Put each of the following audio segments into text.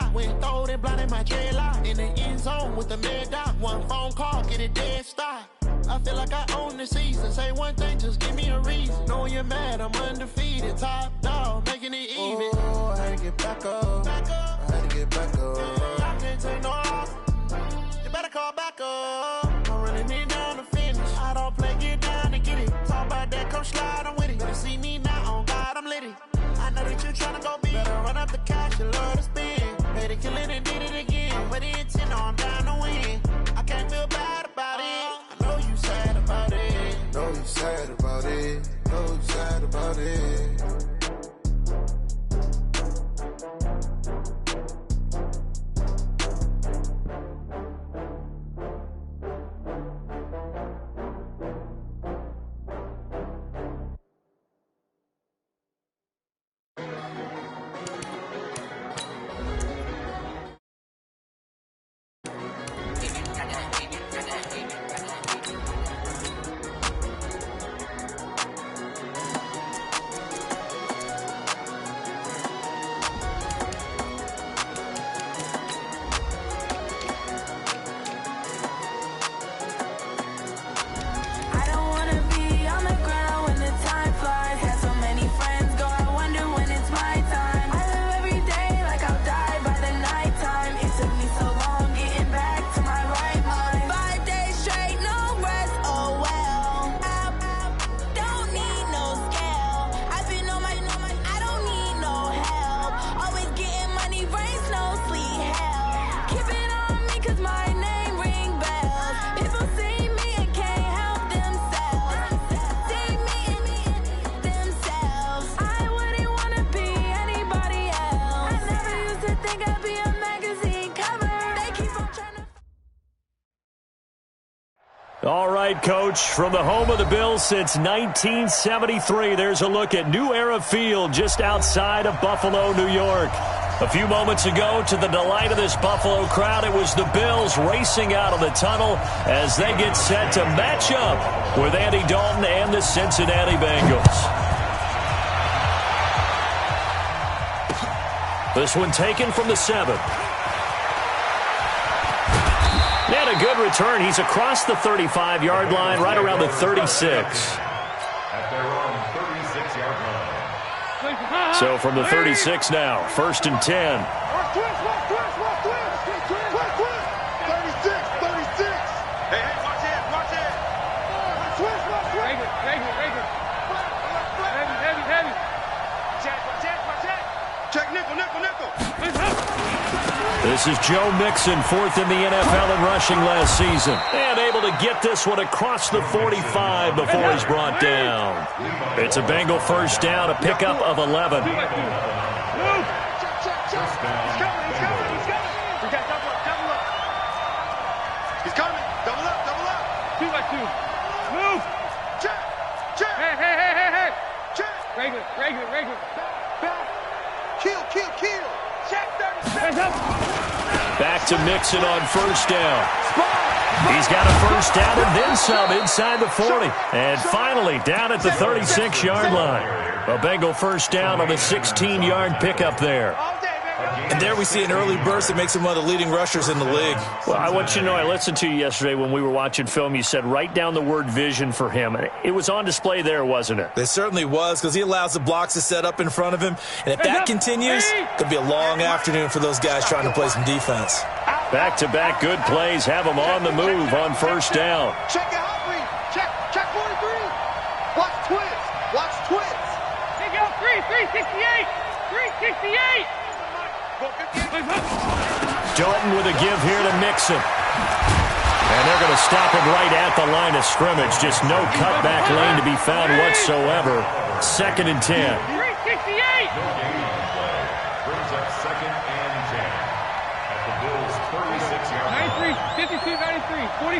shot. Went throwed and blinded my dreadlock. In the end zone with the mad dot. One phone call, get it dead stop. I feel like I own the season. Say one thing, just give me a reason. Knowing you're mad, I'm undefeated. Top dog, making it even. Oh, I had to get back up. I had to get back up. I can't take no off. You better call back up. I'm running it down to finish. I don't play, get down to get it. Talk about that, come slide, I'm with it. Better see me now, on God, I'm litty. I know that you're trying to go big. Better run up the cash, you love to spend. Paid to kill it and did it again. But the intent, I'm down to win. I can't feel bad about it. I know you sad about it. Know you sad about it. Know you sad about it. All right, Coach, from the home of the Bills since 1973, there's a look at New Era Field just outside of Buffalo, New York. A few moments ago, to the delight of this Buffalo crowd, it was the Bills racing out of the tunnel as they get set to match up with Andy Dalton and the Cincinnati Bengals. This one taken from the 7. And a good return. He's across the 35-yard line, right around the 36. At their own 36-yard line. So from the 36 now, 1st and 10. Watch twist. 36. Hey, watch it. Twist. Rager. Heavy. Watch it. Check nickel. This is Joe Mixon, 4th in the NFL in rushing last season. And able to get this one across the 45 before he's brought down. It's a Bengal first down, a pickup of 11. He's coming. We got double up. He's coming. Double up. 2 by 2. Move. Check. Hey. Check. Regular. Back. Kill. Check 36. Hands up. Back to Mixon on first down. He's got a first down and then some inside the 40. And finally down at the 36-yard line. A Bengal first down on a 16-yard pickup there. And there we see an early burst that makes him one of the leading rushers in the league. Well, I want you to know, I listened to you yesterday when we were watching film. You said write down the word vision for him. It was on display there, wasn't it? It certainly was, because he allows the blocks to set up in front of him. And if that continues, it could be a long afternoon for those guys trying to play some defense. Back-to-back good plays have him on the move on first down. Check it out, check 43. Watch twist. Take out 368. Dalton with a give here to Mixon. And they're going to stop him right at the line of scrimmage. Just no cutback lane to be found whatsoever. 2nd and 10. 368. Brings up 2nd and 10 at the Bills' 36-yard line. 93, 52, 93, 44.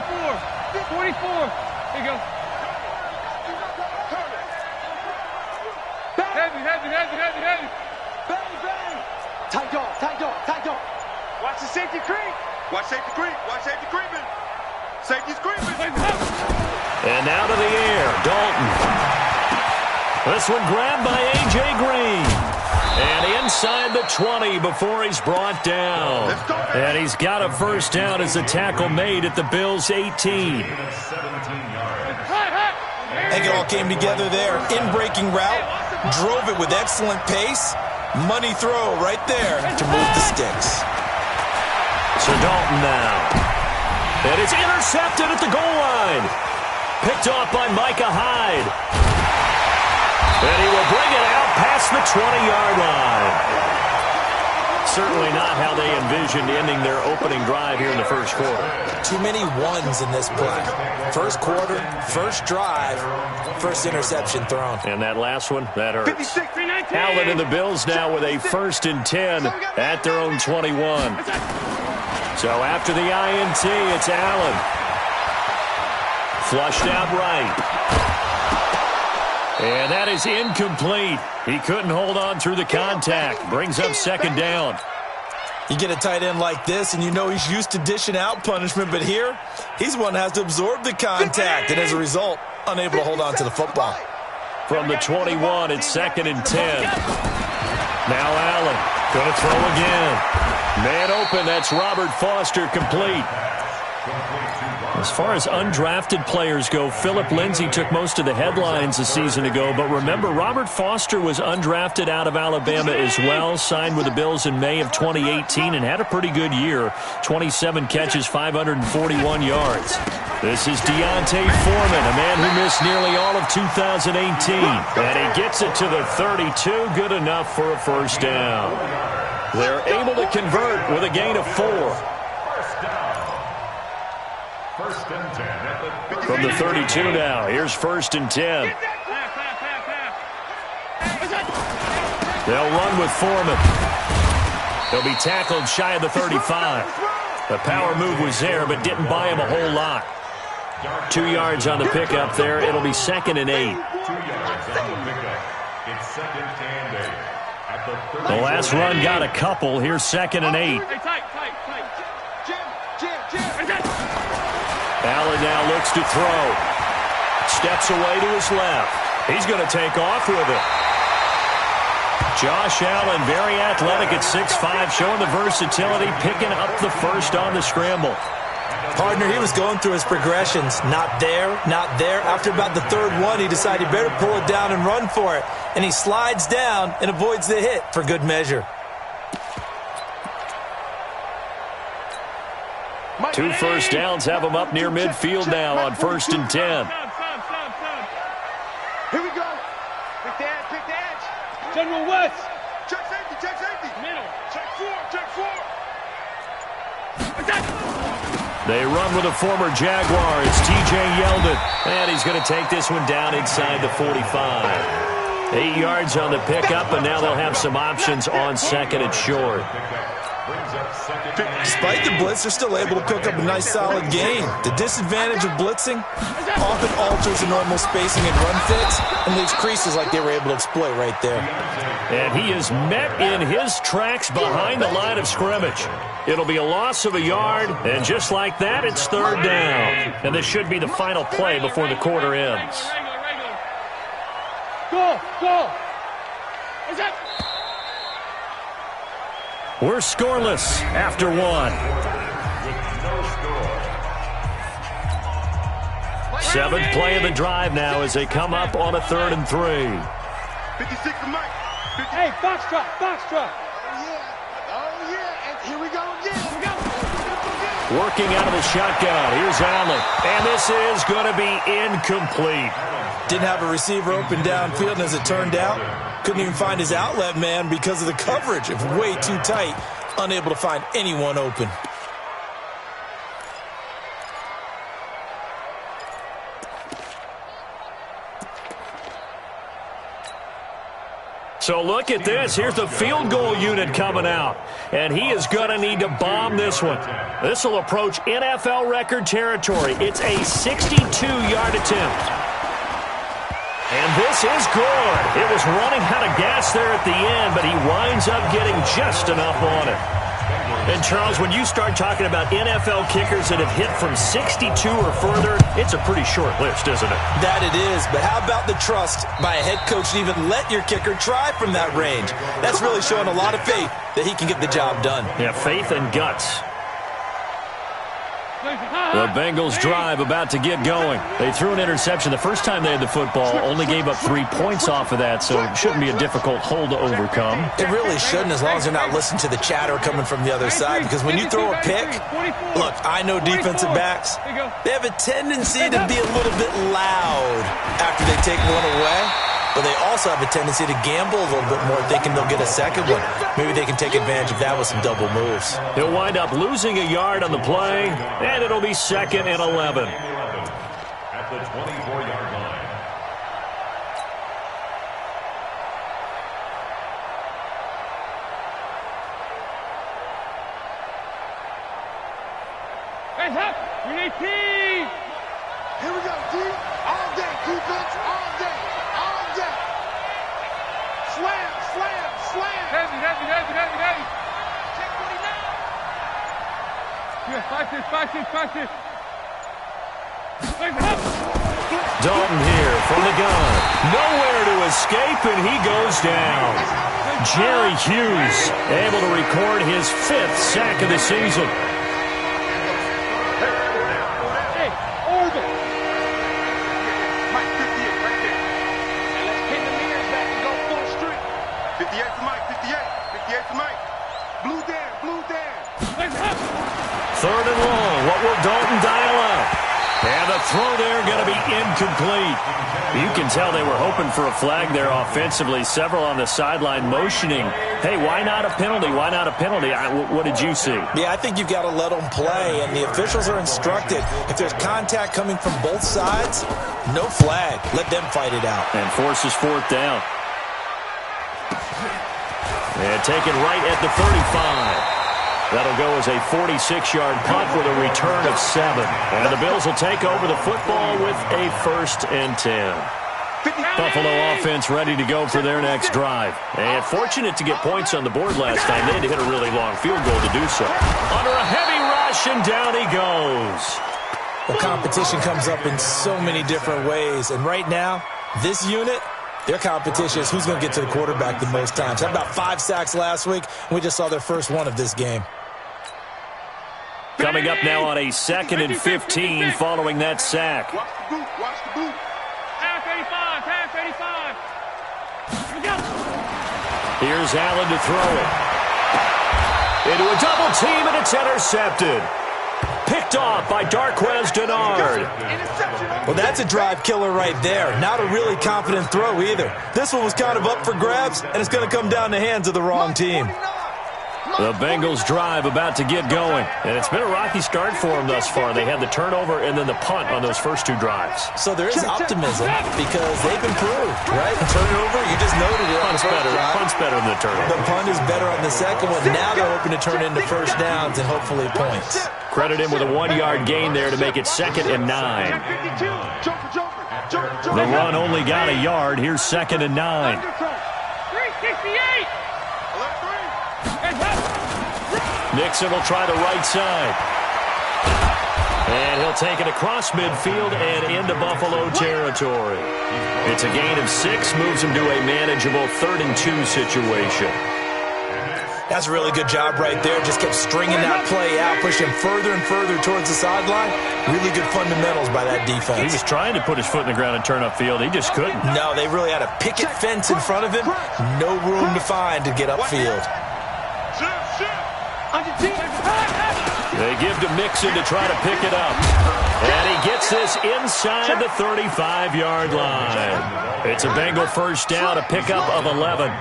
There you go. Heavy. Bang. Tight dog. Watch the safety creep. Watch safety creeping. Safety's creeping. And now to the air, Dalton. This one grabbed by A.J. Green. And inside the 20 before he's brought down. And he's got a first down as the tackle made at the Bills' 18. I think it all came together there. In-breaking route, drove it with excellent pace. Money throw right there to move the sticks. So Dalton now. And it's intercepted at the goal line. Picked off by Micah Hyde. And he will bring it out past the 20-yard line. Certainly not how they envisioned ending their opening drive here in the first quarter. Too many ones in this play. First quarter, first drive, first interception thrown. And that last one, that hurts. Allen and the Bills now with a 1st and 10 at their own 21. So after the INT, it's Allen. Flushed out right. And that is incomplete. He couldn't hold on through the contact. Brings up 2nd down. You get a tight end like this, and you know he's used to dishing out punishment, but here, he's one that has to absorb the contact, and as a result, unable to hold on to the football. From the 21, it's 2nd and 10. Now Allen, going to throw again. Man open, that's Robert Foster, complete. As far as undrafted players go, Philip Lindsay took most of the headlines a season ago, but remember, Robert Foster was undrafted out of Alabama as well, signed with the Bills in May of 2018, and had a pretty good year. 27 catches, 541 yards. This is Deontay Foreman, a man who missed nearly all of 2018. And he gets it to the 32, good enough for a first down. They're able to convert with a gain of 4. From the 32 now, here's 1st and 10. They'll run with Foreman. He'll be tackled shy of the 35. The power move was there, but didn't buy him a whole lot. 2 yards on the pickup there. It'll be 2nd and 8. 2 yards on the pickup. It's 2nd and 8. At the The last run got a couple. Here's 2nd and 8. Allen now looks to throw. Steps away to his left. He's going to take off with it. Josh Allen, very athletic at 6'5", showing the versatility, picking up the first on the scramble. Partner, he was going through his progressions. Not there, not there. After about the 3rd one, he decided he better pull it down and run for it. And he slides down and avoids the hit for good measure. 2 first downs have him up near midfield now on 1st and 10. Here we go. Pick the edge. General West. Check safety. Middle. Check 4. They run with a former Jaguar. It's T.J. Yeldon. And he's going to take this one down inside the 45. 8 yards on the pickup, and now they'll have some options on 2nd and short. Despite the blitz, they're still able to pick up a nice solid gain. The disadvantage of blitzing often alters the normal spacing and run fits and leaves creases like they were able to exploit right there. And he is met in his tracks behind the line of scrimmage. It'll be a loss of a yard, and just like that, it's 3rd down. And this should be the final play before the quarter ends. Go. We're scoreless after 1. 7th play of the drive now as they come up on a 3rd and 3. 56 to Mike. Hey, box truck. Oh, yeah. And here we go again. Working out of the shotgun. Here's Allen. And this is going to be incomplete. Didn't have a receiver open downfield, and as it turned out, couldn't even find his outlet man because of the coverage. It was way too tight, unable to find anyone open. So look at this. Here's the field goal unit coming out. And he is going to need to bomb this one. This will approach NFL record territory. It's a 62-yard attempt. And this is good. It was running out of gas there at the end, but he winds up getting just enough on it. And, Charles, when you start talking about NFL kickers that have hit from 62 or further, it's a pretty short list, isn't it? That it is, but how about the trust by a head coach to even let your kicker try from that range? That's really showing a lot of faith that he can get the job done. Yeah, faith and guts. The Bengals drive about to get going. They threw an interception the first time they had the football, only gave up 3 points off of that, so it shouldn't be a difficult hole to overcome. It really shouldn't, as long as they're not listening to the chatter coming from the other side, because when you throw a pick, look, I know defensive backs, they have a tendency to be a little bit loud after they take one away, but they also have a tendency to gamble a little bit more, thinking they'll get a second one. Maybe they can take advantage of that with some double moves. He'll wind up losing a yard on the play, and it'll be 2nd and 11. At the 24-yard line. Hands up! We need team! Here we go, D. All day, defense, all day. Slam, slam, slam. Heavy. Check 49. Yeah, 5-6. Dalton here from the gun. Nowhere to escape, and he goes down. Jerry Hughes able to record his 5th sack of the season. Hey, Orbit. Mike, 58 right there. And let's pin the mirrors back and go full street. 58 for Mike, 58 for Mike. Blue Dan. 3rd and long. What will Dalton dial up? And the throw there going to be incomplete. You can tell they were hoping for a flag there offensively. Several on the sideline motioning. Hey, why not a penalty? Why not a penalty? What did you see? Yeah, I think you've got to let them play, and the officials are instructed. If there's contact coming from both sides, no flag. Let them fight it out. And forces 4th down. And taken right at the 35. That'll go as a 46-yard punt with a return of 7. And the Bills will take over the football with a 1st and 10. Buffalo offense ready to go for their next drive. And fortunate to get points on the board last time. They had to hit a really long field goal to do so. Under a heavy rush, and down he goes. Well, competition comes up in so many different ways. And right now, this unit, their competition is who's going to get to the quarterback the most times. Had about 5 sacks last week, and we just saw their first one of this game. Coming up now on a 2nd and 15 following that sack. Watch the boot. Pass 85. Here we go. Here's Allen to throw it. Into a double team, and it's intercepted. Picked off by Darquez Denard. Well, that's a drive killer right there. Not a really confident throw either. This one was kind of up for grabs, and it's going to come down the hands of the wrong team. The Bengals drive about to get going. And it's been a rocky start for them thus far. They had the turnover and then the punt on those first 2 drives. So there is optimism because they've improved, right? Turnover, you just noted it. Punt's better than the turnover. The punt is better on the second one. Now they're hoping to turn into first downs and hopefully points. Credit him with a 1-yard gain there to make it 2nd and 9. The run only got a yard. Here's 2nd and 9. 368. Nixon will try the right side. And he'll take it across midfield and into Buffalo territory. It's a gain of 6, moves him to a manageable 3rd and 2 situation. That's a really good job right there. Just kept stringing that play out, pushing further and further towards the sideline. Really good fundamentals by that defense. He was trying to put his foot in the ground and turn upfield. He just couldn't. No, they really had a picket fence in front of him. No room to find to get upfield. They give to Mixon to try to pick it up. And he gets this inside the 35-yard line. It's a Bengal first down, a pickup of 11.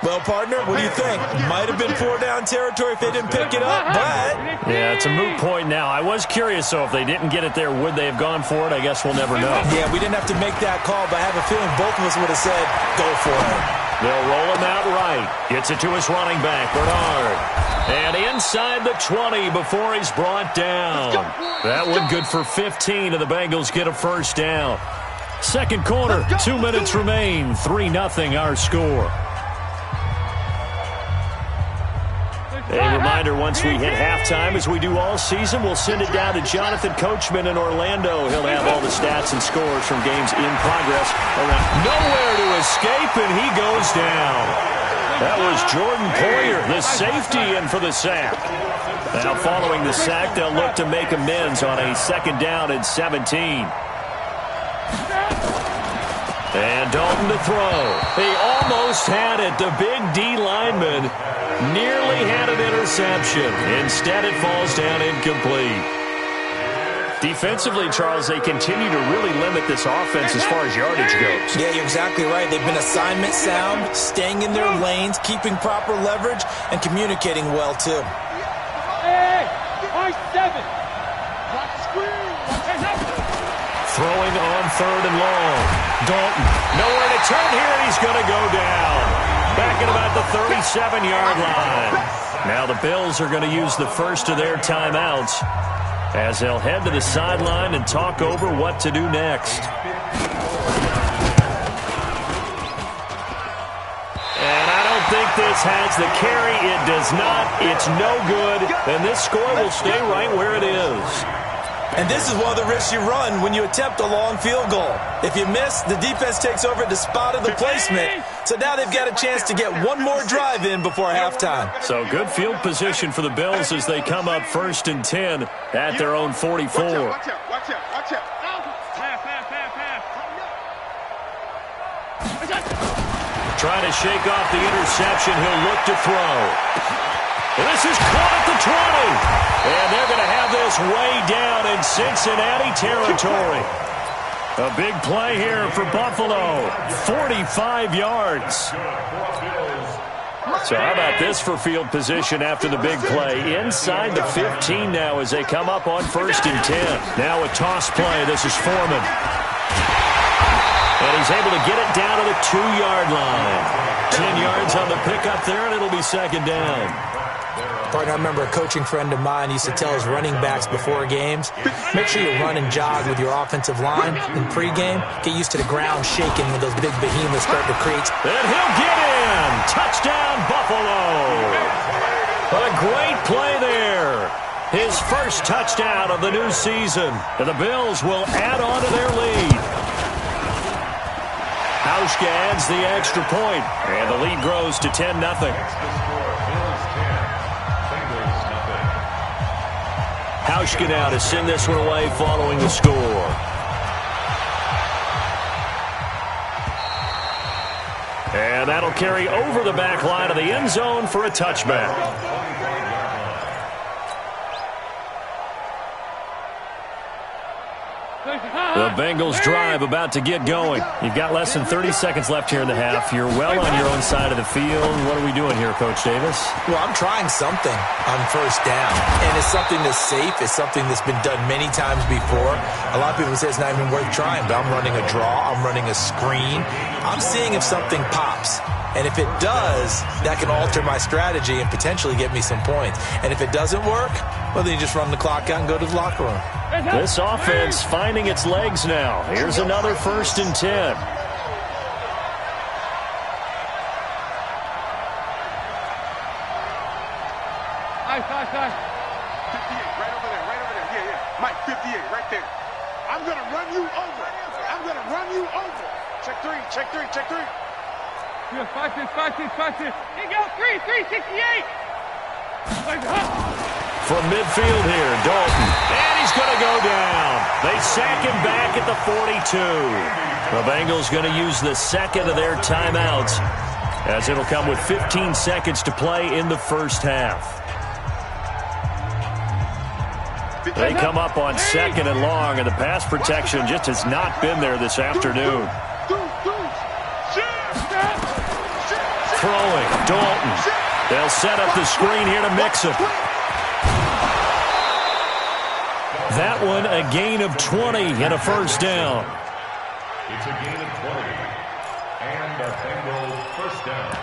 Well, partner, what do you think? Might have been 4-down territory if they didn't pick it up, but... Yeah, it's a moot point now. I was curious, though, if they didn't get it there, would they have gone for it? I guess we'll never know. Yeah, we didn't have to make that call, but I have a feeling both of us would have said, go for it. They'll roll him out right. Gets it to his running back, Bernard. And inside the 20 before he's brought down. That one good for 15, and the Bengals get a first down. Second quarter, 2 minutes remain. 3-0 our score. A reminder, once we hit halftime, as we do all season, we'll send it down to Jonathan Coachman in Orlando. He'll have all the stats and scores from games in progress. Nowhere to escape, and he goes down. That was Jordan Poyer, the safety, in for the sack. Now, following the sack, they'll look to make amends on a 2nd down and 17. And Dalton to throw. He almost had it. The big D lineman nearly had an interception. Instead, it falls down incomplete. Defensively, Charles, they continue to really limit this offense as far as yardage goes. Yeah, you're exactly right. They've been assignment sound, staying in their lanes, keeping proper leverage, and communicating well, too. Hey, 7. Throwing on 3rd and long. Dalton, nowhere to turn here, and he's going to go down. Back at about the 37-yard line. Now the Bills are going to use the first of their timeouts as they'll head to the sideline and talk over what to do next. And I don't think this has the carry. It does not. It's no good. And this score will stay right where it is. And this is one of the risks you run when you attempt a long field goal. If you miss, the defense takes over at the spot of the placement. So now they've got a chance to get one more drive in before halftime. So good field position for the Bills as they come up 1st and 10 at their own 44. Watch out. Trying to shake off the interception. He'll look to throw. And this is caught at the 20. And they're going to have this way down in Cincinnati territory. A big play here for Buffalo. 45 yards. So how about this for field position after the big play? Inside the 15 now as they come up on 1st and 10. Now a toss play. This is Foreman. And he's able to get it down to the 2-yard line. 10 yards on the pickup there, and it'll be 2nd down. Partner, I remember a coaching friend of mine used to tell his running backs before games, make sure you run and jog with your offensive line in pregame. Get used to the ground shaking when those big behemoths start to create. And he'll get in. Touchdown, Buffalo. A great play there. His first touchdown of the new season. And the Bills will add on to their lead. Hauschka adds the extra point, and the lead grows to 10-0. Hauschka now to send this one away following the score. And that'll carry over the back line of the end zone for a touchback. The Bengals drive about to get going. You've got less than 30 seconds left here in the half. You're well on your own side of the field. What are we doing here, Coach Davis? Well, I'm trying something on 1st down. And it's something that's safe. It's something that's been done many times before. A lot of people say it's not even worth trying, but I'm running a draw. I'm running a screen. I'm seeing if something pops. And if it does, that can alter my strategy and potentially get me some points. And if it doesn't work, well, then you just run the clock out and go to the locker room. This offense finding its legs now. Here's another 1st and 10. Nice. 58, right over there. Yeah. Mike, 58, right there. I'm going to run you over. Check three. Yeah, 5-6. Here go, 368. From midfield here, Dalton. And he's going to go down. They sack him back at the 42. The Bengals going to use the second of their timeouts as it'll come with 15 seconds to play in the first half. They come up on 2nd and long, and the pass protection just has not been there this afternoon. Throwing, Dalton. They'll set up the screen here to mix him. That one a gain of 20 and a 1st down. It's a gain of 20 and a Bengals 1st down.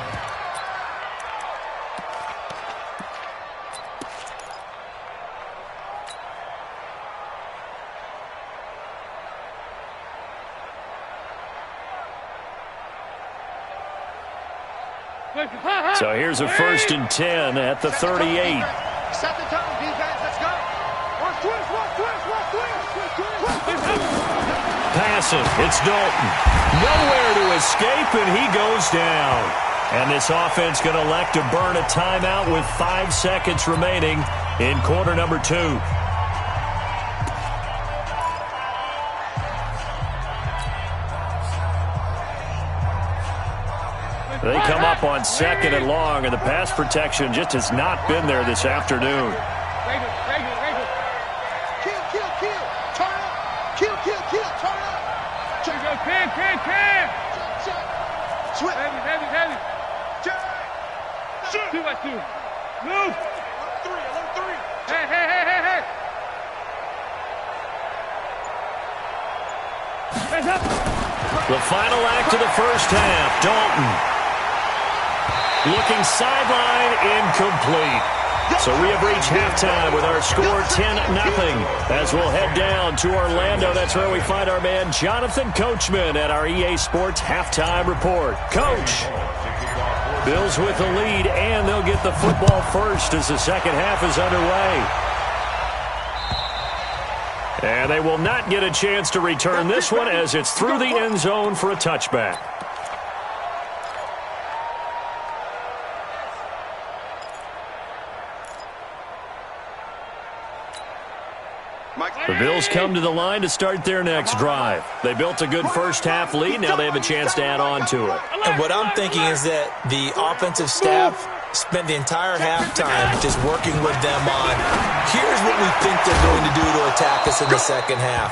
So here's a 1st and 10 at the 38. Set the tone, defense. Let's go. Watch twist. Passing. It's Dalton. Nowhere to escape, and he goes down. And this offense going to elect to burn a timeout with 5 seconds remaining in quarter number 2. They come up on 2nd and long, and the pass protection just has not been there this afternoon. Switch. Heavy. Shoot. 2 by 2. Move. 3. Hey. Hands up. The final act of the first half. Dalton looking sideline, incomplete. So we have reached halftime with our score 10-0 as we'll head down to Orlando. That's where we find our man Jonathan Coachman at our EA Sports Halftime Report. Coach, Bills with the lead, and they'll get the football first as the second half is underway. And they will not get a chance to return this one as it's through the end zone for a touchback. The Bills come to the line to start their next drive. They built a good first half lead. Now they have a chance to add on to it. And what I'm thinking is that the offensive staff spent the entire halftime just working with them on, here's what we think they're going to do to attack us in the second half.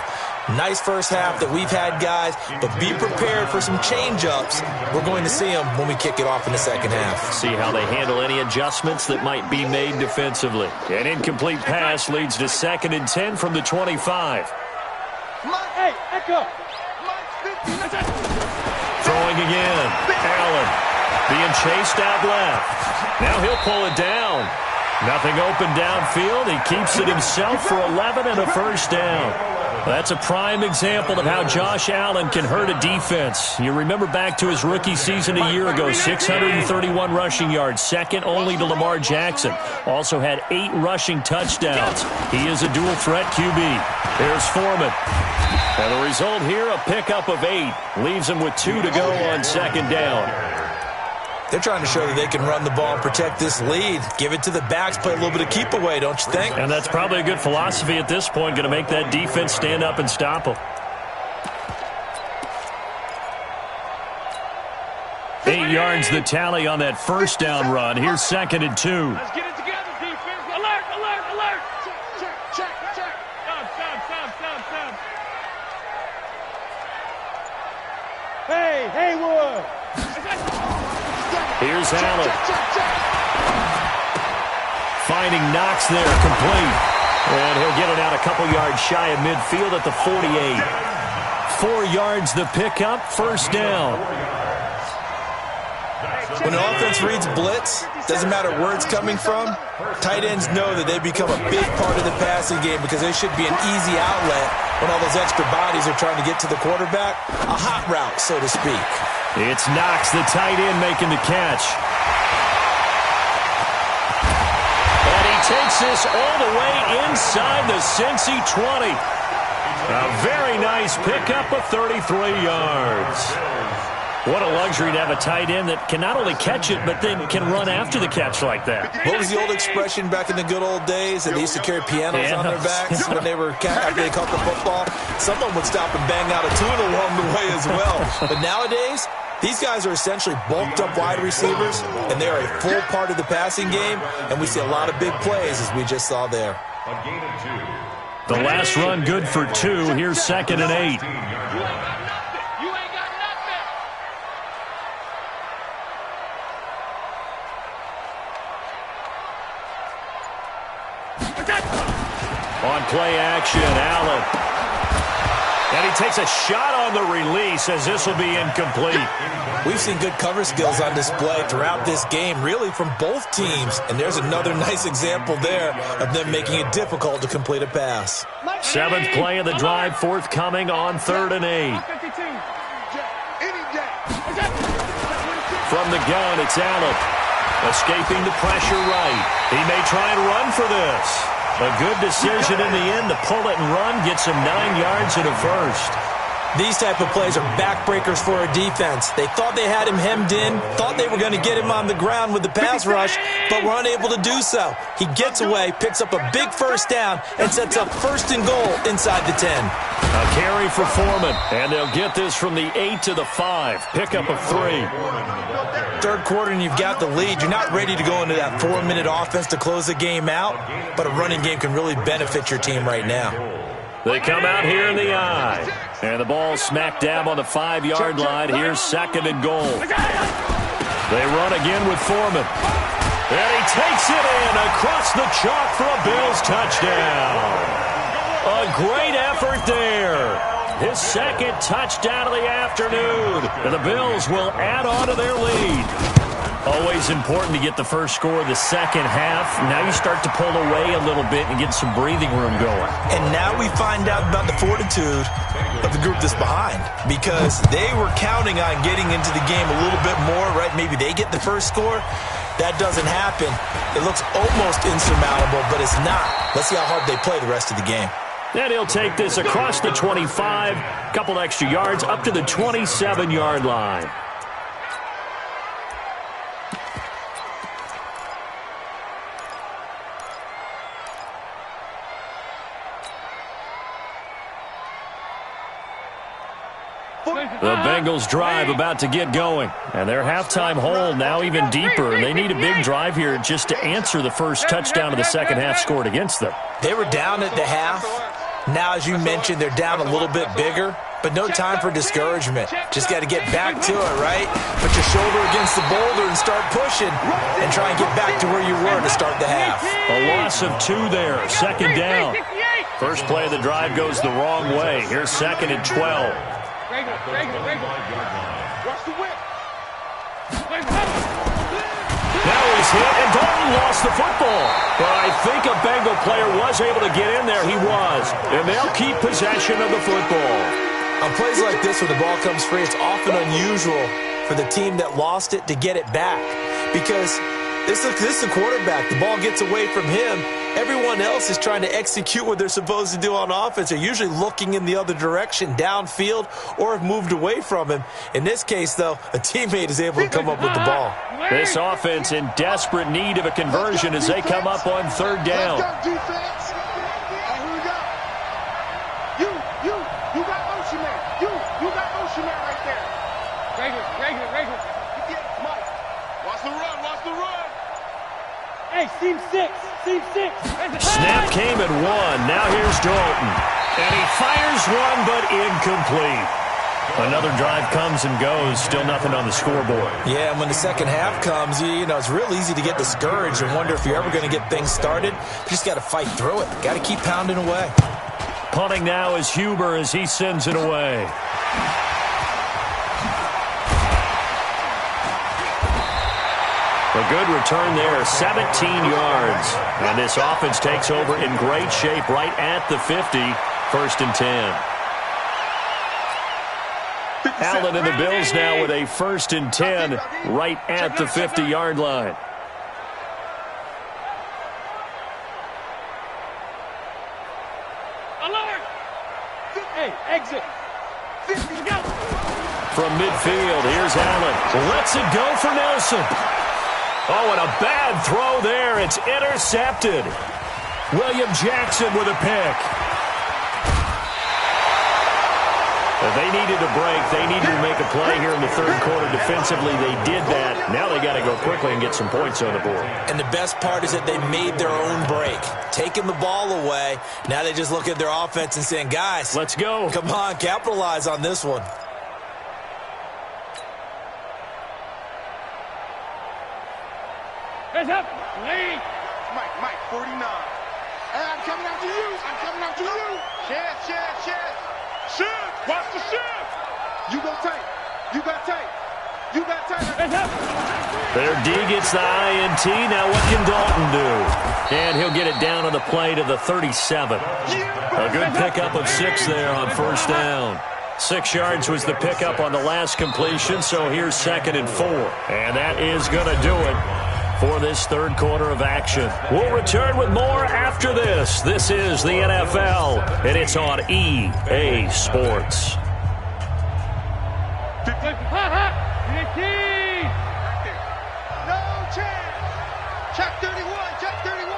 Nice first half that we've had, guys, but be prepared for some change-ups. We're going to see them when we kick it off in the second half. See how they handle any adjustments that might be made defensively. An incomplete pass leads to 2nd and 10 from the 25. Hey, Echo. Throwing again. Allen being chased out left. Now he'll pull it down. Nothing open downfield. He keeps it himself for 11 and a first down. That's a prime example of how Josh Allen can hurt a defense. You remember back to his rookie season a year ago, 631 rushing yards, second only to Lamar Jackson. Also had 8 rushing touchdowns. He is a dual threat QB. There's Foreman. And the result here, a pickup of 8. Leaves him with 2 to go on second down. They're trying to show that they can run the ball and protect this lead. Give it to the backs, play a little bit of keep away, don't you think? And that's probably a good philosophy at this point, going to make that defense stand up and stop them. 8 yards the tally on that first down run. Here's 2nd and 2. Let's get it together, defense. Alert. Check. Stop. Hey, Haywood. Here's Allen. Finding Knox there, complete. And he'll get it out a couple yards shy of midfield at the 48. 4 yards the pickup, first down. When an offense reads blitz, doesn't matter where it's coming from, tight ends know that they become a big part of the passing game because they should be an easy outlet when all those extra bodies are trying to get to the quarterback. A hot route, so to speak. It's Knox, the tight end, making the catch. And he takes this all the way inside the Cincy 20. A very nice pickup of 33 yards. What a luxury to have a tight end that can not only catch it, but then can run after the catch like that. What was the old expression back in the good old days that they used to carry pianos on their backs when they were after they caught the football? Someone would stop and bang out a tune along the way as well. But nowadays, these guys are essentially bulked up wide receivers, and they are a full part of the passing game, and we see a lot of big plays as we just saw there. The last run good for 2. Here's 2nd and 8. On play action, Allen. And he takes a shot on the release as this will be incomplete. We've seen good cover skills on display throughout this game, really from both teams. And there's another nice example there of them making it difficult to complete a pass. 7th play of the drive, forthcoming on 3rd and 8. From From the gun, it's Allen. Escaping the pressure right. He may try and run for this. A good decision in the end to pull it and run. Gets him 9 yards and a first. These type of plays are backbreakers for a defense. They thought they had him hemmed in, thought they were going to get him on the ground with the pass rush, but were unable to do so. He gets away, picks up a big first down, and sets up 1st and goal inside the 10. A carry for Foreman, and they'll get this from the 8 to the 5. Pickup of 3. Third quarter and you've got the lead. You're not ready to go into that 4-minute offense to close the game out, but a running game can really benefit your team right now. They come out here in the eye. And the ball smack dab on the 5-yard line. Here's 2nd and goal. They run again with Foreman. And he takes it in across the chalk for a Bills touchdown. A great effort there. His 2nd touchdown of the afternoon. And the Bills will add on to their lead. Always important to get the first score of the second half. Now you start to pull away a little bit and get some breathing room going. And now we find out about the fortitude of the group that's behind, because they were counting on getting into the game a little bit more, right? Maybe they get the first score. That doesn't happen. It looks almost insurmountable, but it's not. Let's see how hard they play the rest of the game. And he'll take this across the 25, couple extra yards, up to the 27-yard line. The Bengals drive about to get going. And their halftime hole now even deeper. And they need a big drive here just to answer the first touchdown of the second half scored against them. They were down at the half. Now, as you mentioned, they're down a little bit bigger. But no time for discouragement. Just got to get back to it, right? Put your shoulder against the boulder and start pushing. And try and get back to where you were to start the half. A loss of 2 there. 2nd down. First play of the drive goes the wrong way. Here's 2nd and 12. Watch the whip. Now he's hit, and Dalton lost the football. But I think a Bengal player was able to get in there. He was. And they'll keep possession of the football. On plays like this where the ball comes free, it's often unusual for the team that lost it to get it back. Because this is the quarterback. The ball gets away from him. Everyone else is trying to execute what they're supposed to do on offense. They're usually looking in the other direction, downfield, or have moved away from him. In this case, though, a teammate is able to come up with the ball. This offense in desperate need of a conversion as they come up on 3rd down. Let's go, defense. Here we go. You got motion man. You got motion man right there. Regular. Mike, watch the run. Hey, seam 6. Snap came at 1. Now here's Dalton. And he fires one, but incomplete. Another drive comes and goes. Still nothing on the scoreboard. Yeah, and when the second half comes, you know, it's real easy to get discouraged and wonder if you're ever going to get things started. You just got to fight through it. Got to keep pounding away. Punting now is Huber as he sends it away. A good return there, 17 yards. And this offense takes over in great shape right at the 50, 1st and 10. Allen and the Bills now with a 1st and 10 right at the 50-yard line. Alert! Hey, exit. 50, go! From midfield, here's Allen. Lets it go for Nelson. Oh, and a bad throw there. It's intercepted. William Jackson with a pick. They needed a break. They needed to make a play here in the 3rd quarter. Defensively, they did that. Now they got to go quickly and get some points on the board. And the best part is that they made their own break. Taking the ball away. Now they just look at their offense and saying, guys, let's go. Come on, capitalize on this one. Heads up. Lead. Mike, 49. Hey, I'm coming after you. Chance. Shift. Watch the shift. You got tape. Heads up. Their D gets the INT. Now what can Dalton do? And he'll get it down on the play to the 37. A good pickup of 6 there on 1st down. 6 yards was the pickup on the last completion, so here's 2nd and 4. And that is going to do it for this third quarter of action. We'll return with more after this. This is the NFL, and it's on EA Sports. No chance. Check 31. Check 31.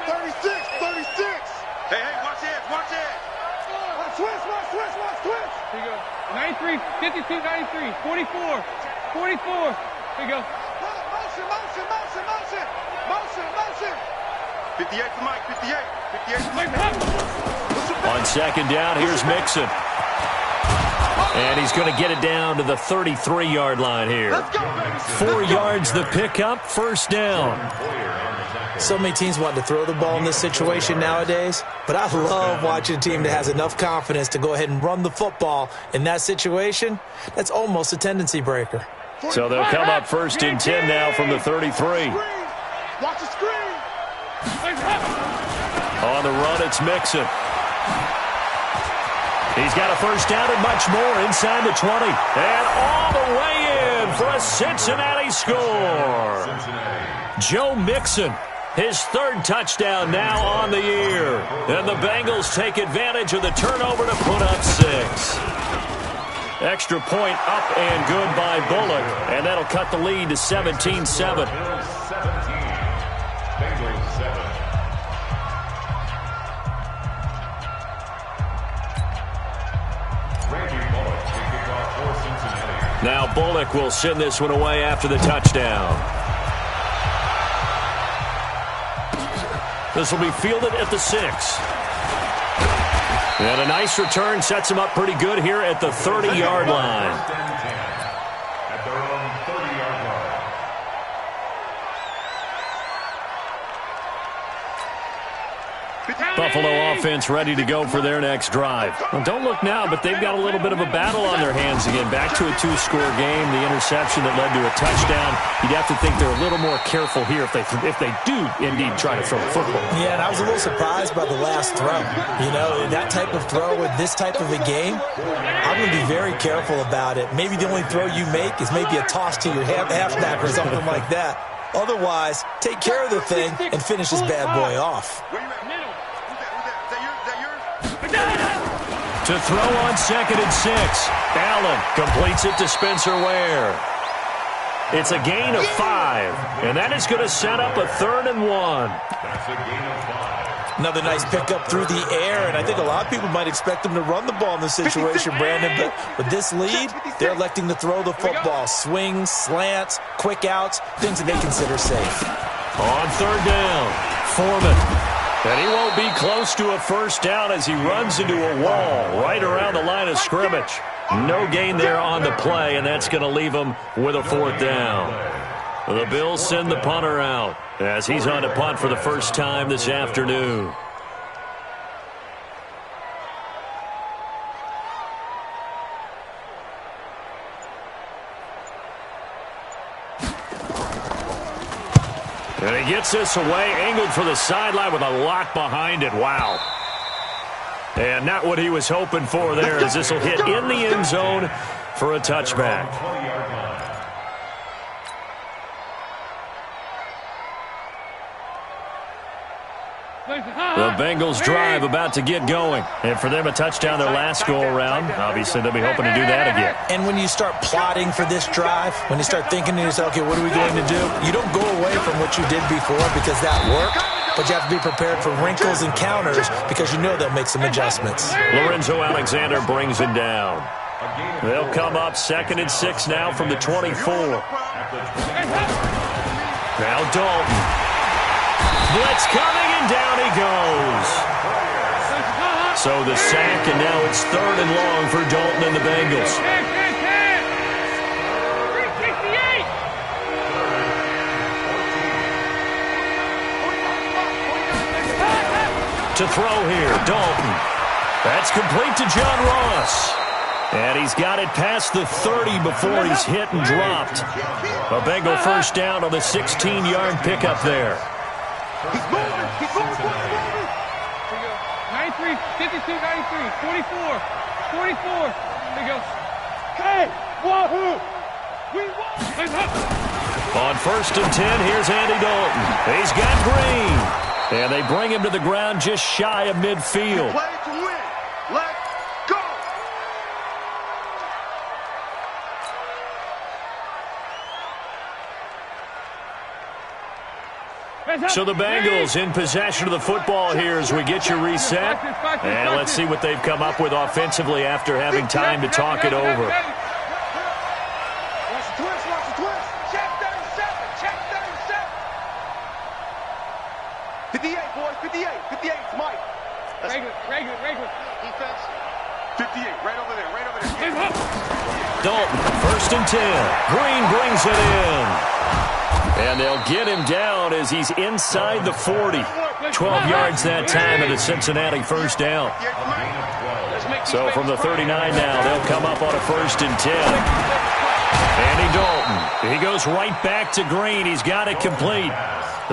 36. 36. Hey, watch it. Watch it. Switch. Here you go. 93, 52, 93, 44, 44. Here you go. Motion. 58 to Mike. 58 to Mike. On 2nd down, here's Mixon. And he's going to get it down to the 33-yard line here. 4 yards the pickup, 1st down. So many teams want to throw the ball in this situation nowadays, but I love watching a team that has enough confidence to go ahead and run the football in that situation. That's almost a tendency breaker. So they'll come up 1st and 10 now from the 33. Watch the screen. On the run, it's Mixon. He's got a 1st down and much more inside the 20. And all the way in for a Cincinnati score. Joe Mixon, his 3rd touchdown now on the year. And the Bengals take advantage of the turnover to put up 6. Extra point up and good by Bullock. And that'll cut the lead to 17-7. Now Bullock will send this one away after the touchdown. This will be fielded at the 6. And a nice return sets him up pretty good here at the 30-yard line. At their own 30-yard line. Buffalo offense ready to go for their next drive. Well, don't look now, but they've got a little bit of a battle on their hands again. Back to a 2-score game, the interception that led to a touchdown. You'd have to think they're a little more careful here if they do indeed try to throw the football. Yeah, and I was a little surprised by the last throw. You know, that type of throw with this type of a game, I'm going to be very careful about it. Maybe the only throw you make is maybe a toss to your halfback or something like that. Otherwise, take care of the thing and finish this bad boy off. To throw on 2nd and 6. Allen completes it to Spencer Ware. It's a gain of 5, and that is going to set up a 3rd and 1. That's a gain of 5. Another nice pickup through the air, and I think a lot of people might expect them to run the ball in this situation, Brandon, but with this lead, they're electing to throw the football. Swings, slants, quick outs, things that they consider safe. On 3rd down, Foreman. And he won't be close to a 1st down as he runs into a wall right around the line of scrimmage. No gain there on the play, and that's going to leave him with a 4th down. The Bills send the punter out as he's on to punt for the first time this afternoon. And he gets this away, angled for the sideline with a lot behind it. Wow. And not what he was hoping for there, as this will hit in the end zone for a touchback. The Bengals drive about to get going. And for them, a touchdown their last go-around. Obviously, they'll be hoping to do that again. And when you start plotting for this drive, when you start thinking to yourself, okay, what are we going to do? You don't go away from what you did before because that worked, but you have to be prepared for wrinkles and counters because you know they'll make some adjustments. Lorenzo Alexander brings him down. They'll come up 2nd and 6 now from the 24. Now Dalton. Blitz coming, and down he goes. So the sack, and now it's 3rd and long for Dalton and the Bengals. To throw here, Dalton. That's complete to John Ross. And he's got it past the 30 before he's hit and dropped. A Bengal 1st down on the 16-yard pickup there. He's moving. 93, 52, 93, 44, 44. Here we go. Hey, wahoo! We won! On 1st and 10, here's Andy Dalton. He's got Green. And they bring him to the ground just shy of midfield. Play to win. Let's go. So the Bengals in possession of the football here as we get you reset. And let's see what they've come up with offensively after having time to talk it over. Watch the twist, watch the twist. Check 37, check 37. 58, boys, 58. 58, it's Mike. Regular. Defense. 58, right over there. Dalton, 1st and 10. Green brings it in. And they'll get him down as he's inside the 40. 12 yards that time and a Cincinnati first down. So from the 39 now, they'll come up on a 1st and 10. Andy Dalton, he goes right back to Green. He's got it complete.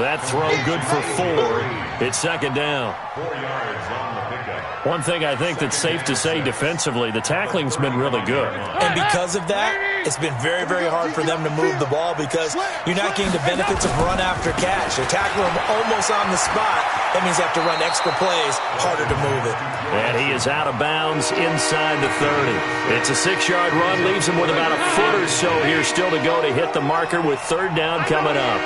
That throw good for 4. It's 2nd down. 4 yards on the pickup. One thing I think that's safe to say defensively, the tackling's been really good. And because of that, it's been very, very hard for them to move the ball because you're not getting the benefits of run after catch. They tackle him almost on the spot. That means they have to run extra plays, harder to move it. And he is out of bounds inside the 30. It's a 6-yard run, leaves him with about a foot or so here still to go to hit the marker with 3rd down coming up.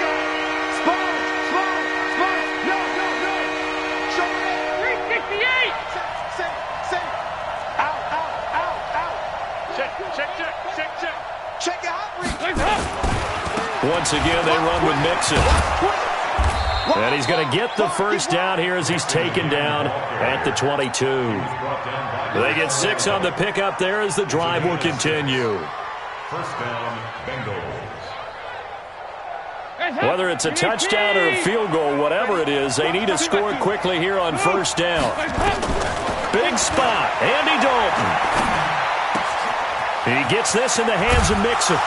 Once again, they run with Mixon. And he's going to get the 1st down here as he's taken down at the 22. They get 6 on the pickup there as the drive will continue. 1st down, Bengals. Whether it's a touchdown or a field goal, whatever it is, they need to score quickly here on 1st down. Big spot, Andy Dalton. He gets this in the hands of Mixon.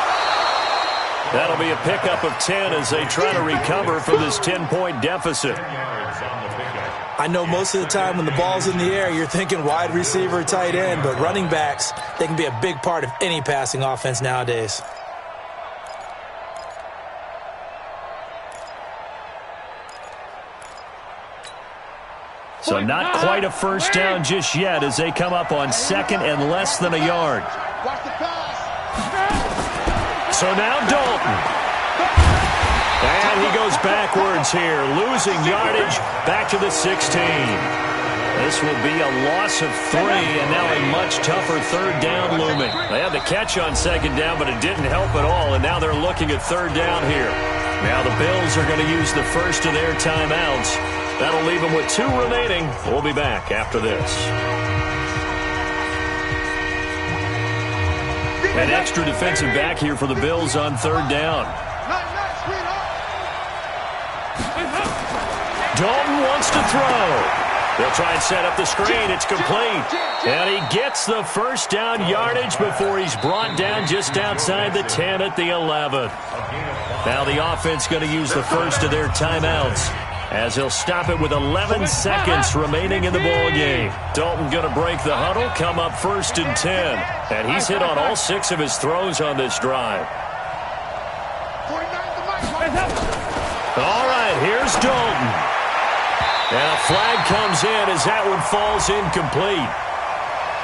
That'll be a pickup of 10 as they try to recover from this 10-point deficit. I know most of the time when the ball's in the air, you're thinking wide receiver, tight end, but running backs, they can be a big part of any passing offense nowadays. So not quite a 1st down just yet as they come up on 2nd and less than a yard. Watch the pass. So now Dalton. And he goes backwards here, losing yardage back to the 16. This will be a loss of 3, and now a much tougher 3rd down looming. They had the catch on 2nd down, but it didn't help at all, and now they're looking at 3rd down here. Now the Bills are going to use the first of their timeouts. That'll leave them with 2 remaining. We'll be back after this. An extra defensive back here for the Bills on 3rd down. Dalton wants to throw. They'll try and set up the screen. It's complete. And he gets the 1st down yardage before he's brought down just outside the 10 at the 11. Now the offense going to use the first of their timeouts as he'll stop it with 11 seconds remaining in the ball game. Dalton going to break the huddle, come up 1st and 10. And he's hit on all 6 of his throws on this drive. All right, here's Dalton. And a flag comes in as that one falls incomplete.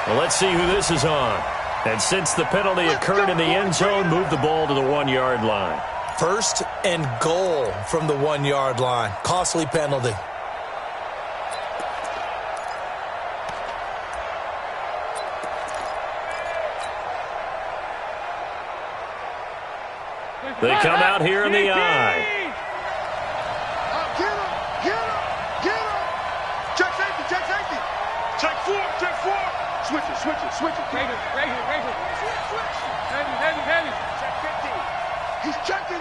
Well, let's see who this is on. And since the penalty occurred in the end zone, move the ball to the 1-yard line. 1st and goal from the 1-yard line. Costly penalty. They come out here in the eye. Get him! Get him! Check safety, check safety. Check 4, check 4. Switch it. Regular. Heavy. He's checking.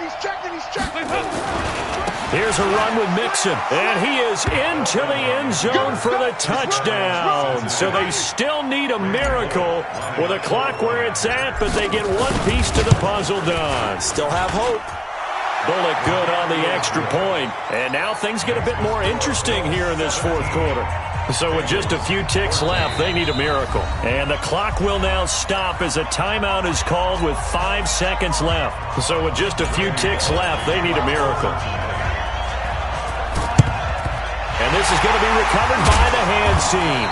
Here's a run with Mixon, and he is into the end zone for the touchdown. So they still need a miracle with a clock where it's at, but they get one piece to the puzzle done. Still have hope. Bullock good on the extra point. And now things get a bit more interesting here in this 4th quarter. So with just a few ticks left, they need a miracle. And the clock will now stop as a timeout is called with 5 seconds left. So with just a few ticks left, they need a miracle. And this is going to be recovered by the hands team.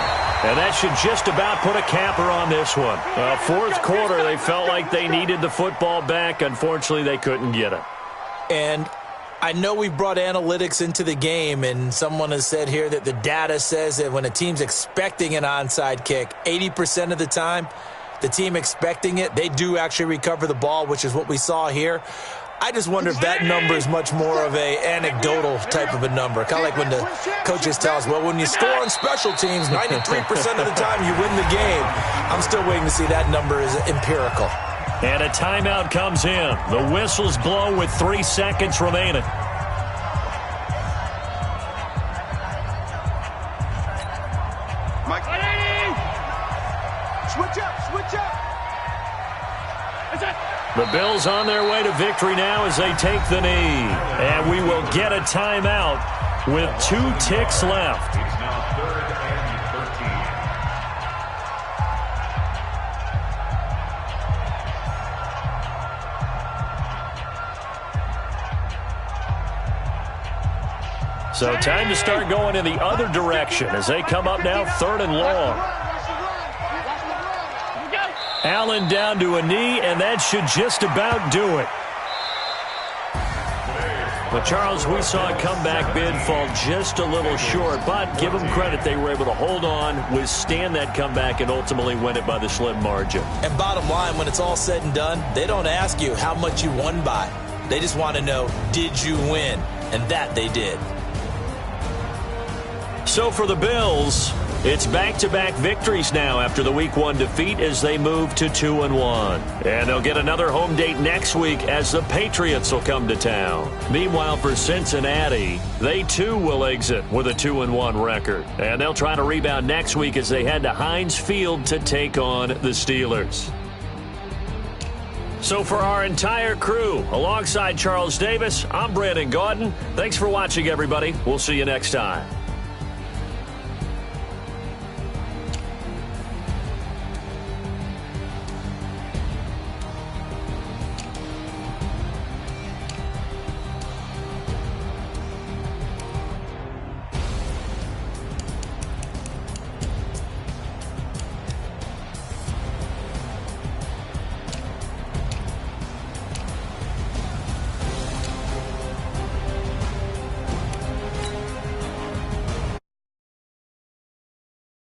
And that should just about put a capper on this one. Fourth quarter, they felt like they needed the football back. Unfortunately, they couldn't get it. And I know we brought analytics into the game, and someone has said here that the data says that when a team's expecting an onside kick, 80% of the time, the team expecting it, they do actually recover the ball, which is what we saw here. I just wonder if that number is much more of a anecdotal type of a number. Kind of like when the coaches tell us, well, when you score on special teams, 93% of the time you win the game. I'm still waiting to see that number is empirical. And a timeout comes in. The whistles blow with 3 seconds remaining. Mike. Switch up, switch up. The Bills on their way to victory now as they take the knee. And we will get a timeout with 2 ticks left. It's now 3rd and 13. So time to start going in the other direction as they come up now 3rd and long. Allen down to a knee, and that should just about do it. But, Charles, we saw a comeback bid fall just a little short, but give them credit. They were able to hold on, withstand that comeback, and ultimately win it by the slim margin. And bottom line, when it's all said and done, they don't ask you how much you won by. They just want to know, did you win? And that they did. So for the Bills, it's back-to-back victories now after the Week 1 defeat as they move to 2-1. And they'll get another home date next week as the Patriots will come to town. Meanwhile, for Cincinnati, they too will exit with a 2-1 record. And they'll try to rebound next week as they head to Heinz Field to take on the Steelers. So for our entire crew, alongside Charles Davis, I'm Brandon Gaudin. Thanks for watching, everybody. We'll see you next time.